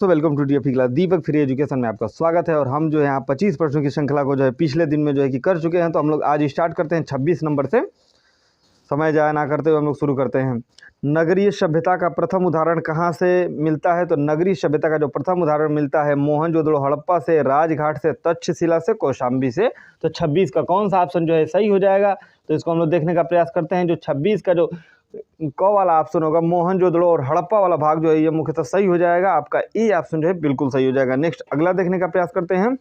तो welcome to DFE class Deepak free education में आपका स्वागत है। और हम जो है यहाँ 25 प्रश्नों की श्रृंखला को जो है पिछले दिन में जो है कि कर चुके हैं। तो हम लोग आज स्टार्ट करते हैं 26 नंबर से। समय जाया ना करते हुए हम लोग शुरू करते हैं। नगरीय सभ्यता का प्रथम उदाहरण कहाँ से मिलता है? तो नगरीय सभ्यता का जो प्रथम उदाहरण मिलता है मोहनजोदड़ो हड़प्पा से, राजघाट से, तक्षशिला से, कौशाम्बी से। तो 26 का कौन सा ऑप्शन जो है सही हो जाएगा? तो इसको हम लोग देखने का प्रयास करते हैं। जो 26 का जो क वाला ऑप्शन होगा मोहनजोदड़ो और हड़प्पा वाला भाग जो है ये मुख्यतः सही हो जाएगा। आपका ए ऑप्शन जो है बिल्कुल सही हो जाएगा। नेक्स्ट अगला देखने का प्रयास करते हैं।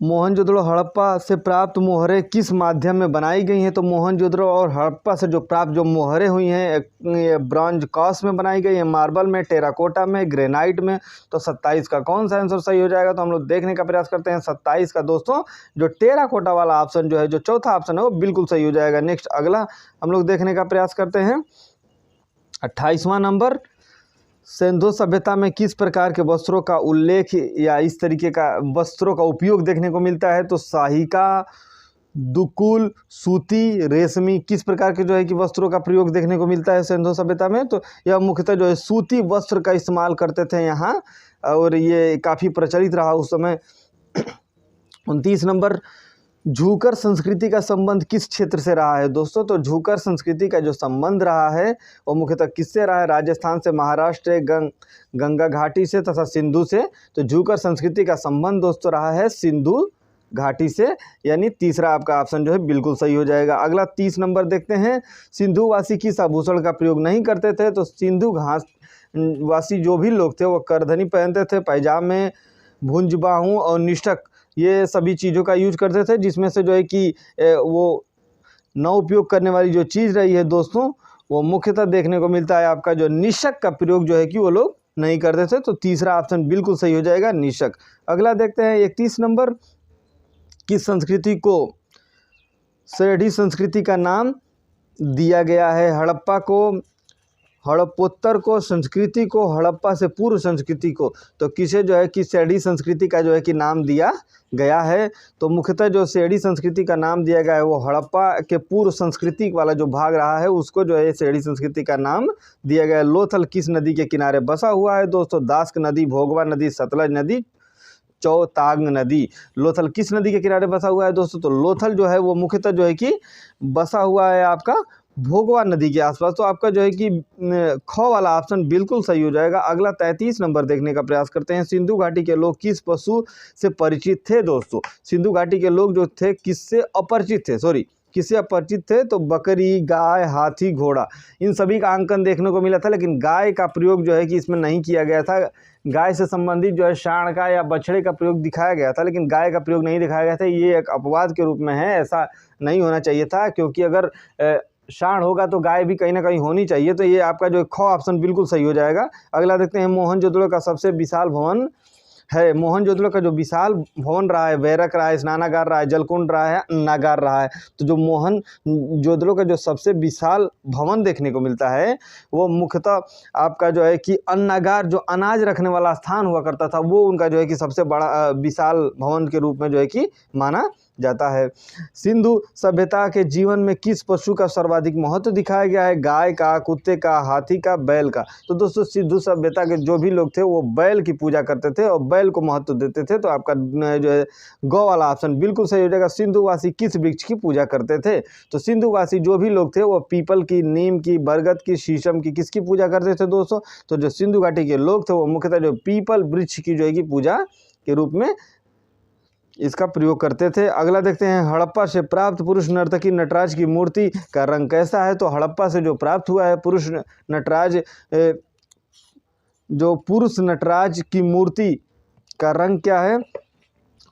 मोहनजोदड़ो हड़प्पा से प्राप्त मोहरें किस माध्यम में बनाई गई हैं? तो मोहनजोदड़ो और हड़प्पा से जो प्राप्त जो मोहरें हुई हैं ब्रॉन्ज कास्ट में बनाई गई हैं, मार्बल में, टेराकोटा में, ग्रेनाइट में। तो 27 का कौन सा आंसर सही हो जाएगा? तो हम लोग देखने का प्रयास करते हैं। 27 का दोस्तों जो टेराकोटा वाला ऑप्शन जो है, जो चौथा ऑप्शन है वो बिल्कुल सही हो जाएगा। नेक्स्ट अगला हम लोग देखने का प्रयास करते हैं। 28वां नंबर, सिंधु सभ्यता में किस प्रकार के वस्त्रों का उल्लेख या इस तरीके का वस्त्रों का उपयोग देखने को मिलता है? तो साहिका, दुकुल, सूती, रेशमी, किस प्रकार के जो है कि वस्त्रों का प्रयोग देखने को मिलता है सिंधु सभ्यता में? तो यह मुख्यतः जो है सूती वस्त्र का इस्तेमाल करते थे यहाँ, और ये काफ़ी प्रचलित रहा उस समय। 29 नंबर, झूकर संस्कृति का संबंध किस क्षेत्र से रहा है? दोस्तों तो झूकर संस्कृति का जो संबंध रहा है वो मुख्यतः किससे रहा है? राजस्थान से, महाराष्ट्र, गंगा घाटी से तथा सिंधु से। तो झूकर संस्कृति का संबंध दोस्तों रहा है सिंधु घाटी से, यानी तीसरा आपका ऑप्शन जो है बिल्कुल सही हो जाएगा। अगला 30 नंबर देखते हैं। सिंधुवासी किस आभूषण का प्रयोग नहीं करते थे? तो सिंधु वासी जो भी लोग थे वो करधनी पहनते थे, पैजामे, भुंजबाहू और निष्ठक, ये सभी चीज़ों का यूज करते थे, जिसमें से जो है कि वो न उपयोग करने वाली जो चीज़ रही है दोस्तों वो मुख्यतः देखने को मिलता है आपका जो निशक का प्रयोग जो है कि वो लोग नहीं करते थे। तो तीसरा ऑप्शन बिल्कुल सही हो जाएगा, निशक। अगला देखते हैं 31 नंबर, किस संस्कृति को सेढ़ी संस्कृति का नाम दिया गया है? हड़प्पा को, हड़प्पोत्तर को, संस्कृति को, हड़प्पा से पूर्व संस्कृति को। तो किसे जो है कि सेढ़ी संस्कृति का जो है कि नाम दिया गया है? तो मुख्यतः जो सेढ़ी संस्कृति का नाम दिया गया है वो हड़प्पा के पूर्व संस्कृति वाला जो भाग रहा है उसको जो है सेढ़ी संस्कृति का नाम दिया गया है। लोथल किस नदी के किनारे बसा हुआ है? दोस्तों दास्क नदी, भोगवा नदी, सतलज नदी, चौतांग नदी। लोथल किस नदी के किनारे बसा हुआ है दोस्तों? तो लोथल जो है वो मुख्यतः जो है कि बसा हुआ है आपका भोगवा नदी के आसपास। तो आपका जो है कि ख वाला ऑप्शन बिल्कुल सही हो जाएगा। अगला 33 नंबर देखने का प्रयास करते हैं। सिंधु घाटी के लोग किस पशु से परिचित थे? दोस्तों सिंधु घाटी के लोग जो थे किससे अपरिचित थे? किससे अपरिचित थे? तो बकरी, गाय, हाथी, घोड़ा, इन सभी का अंकन देखने को मिला था, लेकिन गाय का प्रयोग जो है कि इसमें नहीं किया गया था। गाय से संबंधित जो है सांड का या बछड़े का प्रयोग दिखाया गया था, लेकिन गाय का प्रयोग नहीं दिखाया गया था। ये एक अपवाद के रूप में है, ऐसा नहीं होना चाहिए था, क्योंकि अगर सांड होगा तो गाय भी कहीं ना कहीं होनी चाहिए। तो ये आपका जो ख ऑप्शन बिल्कुल सही हो जाएगा। अगला देखते हैं। मोहनजोदड़ो का सबसे विशाल भवन है। मोहनजोदड़ो का जो विशाल भवन रहा है, बैरक रहा है, स्नानागार रहा है, जलकुंड रहा है, अन्नागार रहा है। तो जो मोहनजोदड़ो का जो सबसे विशाल भवन देखने को मिलता है वो मुख्यतः आपका जो है कि अन्नागार, जो अनाज रखने वाला स्थान हुआ करता था, वो उनका जो है कि सबसे बड़ा विशाल भवन के रूप में जो है कि माना जाता है। सिंधु सभ्यता के जीवन में किस पशु का सर्वाधिक महत्व दिखाया गया है? गाय का, कुत्ते का, हाथी का, बैल का। तो दोस्तों सिंधु सभ्यता के जो भी लोग थे वो बैल की पूजा करते थे और बैल को महत्व देते थे। तो आपका जो है गौ वाला ऑप्शन बिल्कुल सही हो जाएगा। सिंधुवासी किस वृक्ष की पूजा करते थे? तो सिंधुवासी जो भी लोग थे वो पीपल की, नीम की, बरगद की, शीशम की, किसकी पूजा करते थे दोस्तों? तो जो सिंधु घाटी के लोग थे वो मुख्यतः जो पीपल वृक्ष की जो है कि पूजा के रूप में इसका प्रयोग करते थे। अगला देखते हैं। हड़प्पा से प्राप्त पुरुष नर्तकी नटराज की मूर्ति का रंग कैसा है? तो हड़प्पा से जो प्राप्त हुआ है पुरुष नटराज, जो पुरुष नटराज की मूर्ति का रंग क्या है?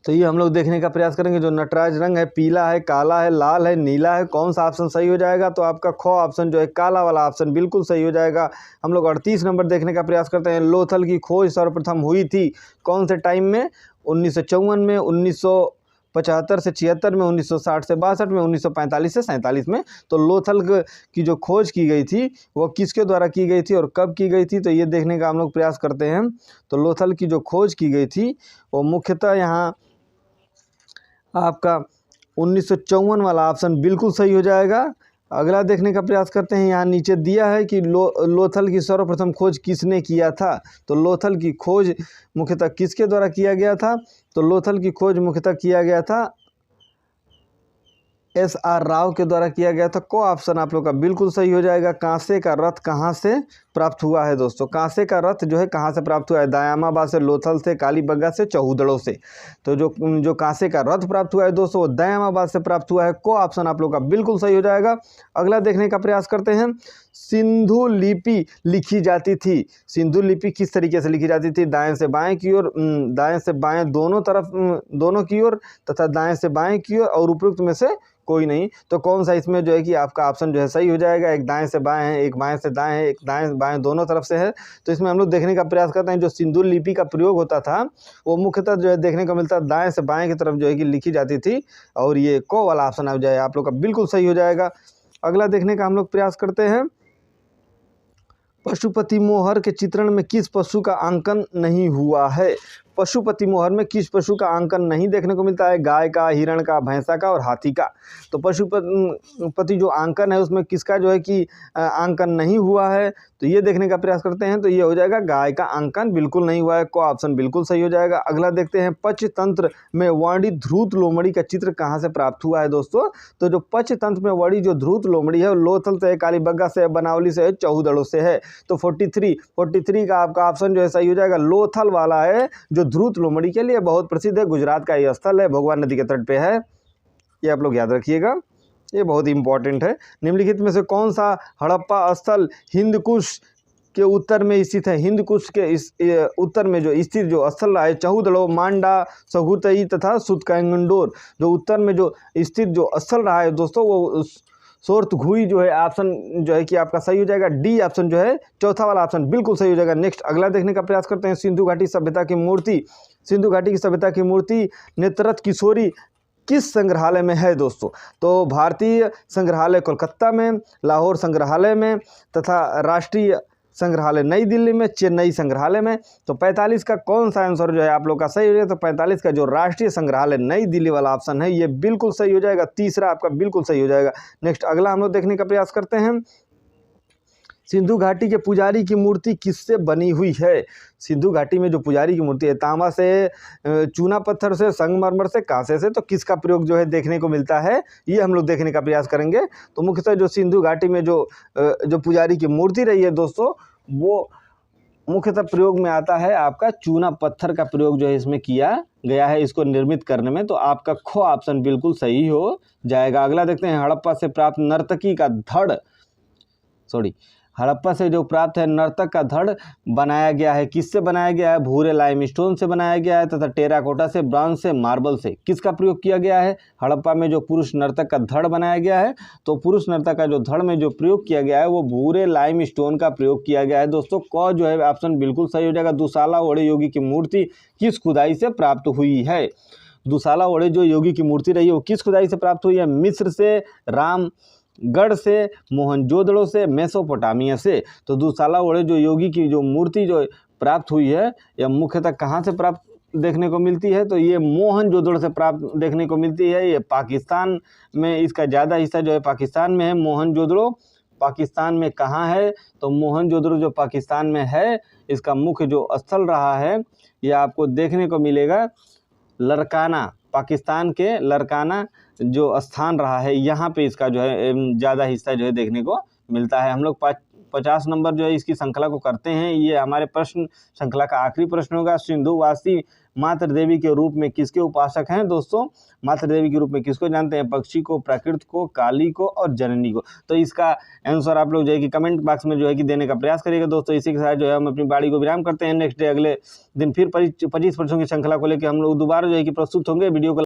तो ये हम लोग देखने का प्रयास करेंगे। जो नटराज रंग है पीला है, काला है, लाल है, नीला है। कौन सा ऑप्शन सही हो जाएगा? तो आपका ख ऑप्शन जो है काला वाला ऑप्शन बिल्कुल सही हो जाएगा। हम लोग 38 नंबर देखने का प्रयास करते हैं। लोथल की खोज सर्वप्रथम हुई थी कौन से टाइम में? 1954 में, 1975 से 76 में, 1960 से 62 में, 1945 से 47 में। तो लोथल की जो खोज की गई थी वो किसके द्वारा की गई थी और कब की गई थी? तो ये देखने का हम लोग प्रयास करते हैं। तो लोथल की जो खोज की गई थी वो मुख्यतः यहाँ आपका 1954 वाला ऑप्शन बिल्कुल सही हो जाएगा। अगला देखने का प्रयास करते हैं। यहाँ नीचे दिया है कि लोथल की सर्वप्रथम खोज किसने किया था। तो लोथल की खोज मुख्यतः किसके द्वारा किया गया था। तो लोथल की खोज मुख्यतः किया गया था SR राव के द्वारा किया गया था। को ऑप्शन आप लोग का बिल्कुल सही हो जाएगा। कांसे का रथ कहाँ से प्राप्त हुआ है दोस्तों। कांसे का रथ जो है कहाँ से प्राप्त हुआ है। दयामाबाद से, लोथल से, कालीबंगा से, चौहुदड़ों से। तो जो कांसे का रथ प्राप्त हुआ है दोस्तों वो दयामाबाद से प्राप्त हुआ है। को ऑप्शन आप लोग का बिल्कुल सही हो जाएगा। अगला देखने का प्रयास करते हैं। सिंधु लिपि लिखी जाती थी। सिंधु लिपि किस तरीके से लिखी जाती थी। दाएं से बाएं की ओर, दाएं से बाएं दोनों तरफ, दोनों की ओर, तथा दाएं से बाएं की ओर, और उपरोक्त में से कोई नहीं। तो कौन सा इसमें जो है कि आपका ऑप्शन जो है सही हो जाएगा। एक दाएं से बाएं है, एक बाएं से दाएं है, एक दाएं बाएं दोनों तरफ से है। तो इसमें हम लोग देखने का प्रयास करते हैं जो सिंधु लिपि का प्रयोग होता था वो मुख्यतः जो है देखने को मिलता है दाएं से बाएं की तरफ जो है कि लिखी जाती थी। और ये को वाला ऑप्शन आ जाए आप लोग का बिल्कुल सही हो जाएगा। अगला देखने का हम लोग प्रयास करते हैं। पशुपति मोहर के चित्रण में किस पशु का अंकन नहीं हुआ है। पशुपति मोहर में किस पशु का अंकन नहीं देखने को मिलता है। गाय का, हिरण का, भैंसा का और हाथी का। तो पशुपति जो अंकन है उसमें किसका जो है कि अंकन नहीं हुआ है। तो ये देखने का प्रयास करते हैं। तो ये हो जाएगा गाय का अंकन बिल्कुल नहीं हुआ है। को ऑप्शन बिल्कुल सही हो जाएगा। अगला देखते हैं। पंचतंत्र में वर्णित ध्रुत लोमड़ी का चित्र कहाँ से प्राप्त हुआ है दोस्तों। तो जो पंचतंत्र में वर्णित जो ध्रुत लोमड़ी है वो लोथल से, कालीबंगा से, बनावली से, चौहुदड़ों से है। तो 43 का आपका ऑप्शन जो है सही हो जाएगा। लोथल वाला है जो ध्रुत लोमड़ी के लिए बहुत प्रसिद्ध है। गुजरात का ये स्थल है, भगवान नदी के तट पे है। ये आप लोग याद रखिएगा, ये बहुत इंपॉर्टेंट है। निम्नलिखित में से कौन सा हड़प्पा स्थल हिंदकुश के उत्तर में स्थित है। हिंदकुश के इस उत्तर में जो स्थित जो स्थल रहा है चौहुदड़ो, मांडा, सहुतई तथा सुतकंगडोर। जो उत्तर में जो स्थित जो स्थल रहा है दोस्तों वो सोरथघुई जो है ऑप्शन जो है कि आपका सही हो जाएगा। डी ऑप्शन जो है चौथा वाला ऑप्शन बिल्कुल सही हो जाएगा। नेक्स्ट अगला देखने का प्रयास करते हैं। सिंधु घाटी सभ्यता की मूर्ति, सिंधु घाटी की सभ्यता की मूर्ति नेत्ररथ किशोरी किस संग्रहालय में है दोस्तों। तो भारतीय संग्रहालय कोलकाता में, लाहौर संग्रहालय में, तथा राष्ट्रीय संग्रहालय नई दिल्ली में, चेन्नई संग्रहालय में। तो 45 का कौन सा आंसर जो है आप लोग का सही हो जाएगा। तो 45 का जो राष्ट्रीय संग्रहालय नई दिल्ली वाला ऑप्शन है ये बिल्कुल सही हो जाएगा। तीसरा आपका बिल्कुल सही हो जाएगा। नेक्स्ट अगला हम लोग देखने का प्रयास करते हैं। सिंधु घाटी के पुजारी की मूर्ति किससे बनी हुई है। सिंधु घाटी में जो पुजारी की मूर्ति है तांबा से, चूना पत्थर से, संगमरमर से, कांसे से। तो किसका प्रयोग जो है देखने को मिलता है ये हम लोग देखने का प्रयास करेंगे। तो मुख्यतः जो सिंधु घाटी में जो पुजारी की मूर्ति रही है दोस्तों वो मुख्यतः प्रयोग में आता है आपका चूना पत्थर का प्रयोग जो है इसमें किया गया है इसको निर्मित करने में। तो आपका खो ऑप्शन बिल्कुल सही हो जाएगा। अगला देखते हैं। हड़प्पा से प्राप्त नर्तकी का हड़प्पा से जो प्राप्त है नर्तक का धड़ बनाया गया है। किससे बनाया गया है। भूरे लाइमस्टोन से बनाया गया है तथा टेराकोटा से, ब्रॉन्ज से, मार्बल से। किसका प्रयोग किया गया है। हड़प्पा में जो पुरुष नर्तक का धड़ बनाया गया है तो पुरुष नर्तक का जो धड़ में जो प्रयोग किया गया है वो भूरे लाइमस्टोन का प्रयोग किया गया है दोस्तों। क जो है ऑप्शन बिल्कुल सही हो जाएगा। दुसाला ओड़े योगी की मूर्ति किस खुदाई से प्राप्त हुई है। दुसाला ओड़े जो योगी की मूर्ति रही है वो किस खुदाई से प्राप्त हुई है। मिस्र से, रामगढ़ से, मोहनजोदड़ो से, मेसोपोटामिया से। तो दुसाला ओड़े जो योगी की जो मूर्ति जो प्राप्त हुई है यह मुख्यतः कहाँ से प्राप्त देखने को मिलती है। तो ये मोहनजोदड़ो से प्राप्त देखने को मिलती है। ये पाकिस्तान में इसका ज़्यादा हिस्सा जो है पाकिस्तान में है। मोहनजोदड़ो पाकिस्तान में कहाँ है। तो मोहनजोदड़ो जो पाकिस्तान में है इसका मुख्य जो स्थल रहा है ये आपको देखने को मिलेगा लरकाना, पाकिस्तान के लरकाना जो स्थान रहा है यहाँ पे इसका जो है ज़्यादा हिस्सा जो है देखने को मिलता है। हम लोग 50 नंबर जो है इसकी श्रृंखला को करते हैं। ये हमारे प्रश्न श्रृंखला का आखिरी प्रश्न होगा। सिंधुवासी मातृ देवी के रूप में किसके उपासक हैं दोस्तों। मातृ देवी के रूप में किसको जानते हैं। पक्षी को, प्रकृति को, काली को और जननी को। तो इसका आंसर आप लोग जो है कि कमेंट बॉक्स में जो है कि देने का प्रयास करिएगा दोस्तों। इसी के साथ जो है हम अपनी बाड़ी को विराम करते हैं। नेक्स्ट डे अगले दिन फिर 25 प्रश्नों की श्रृंखला को लेकर हम लोग दोबारा जो है कि प्रस्तुत होंगे। वीडियो को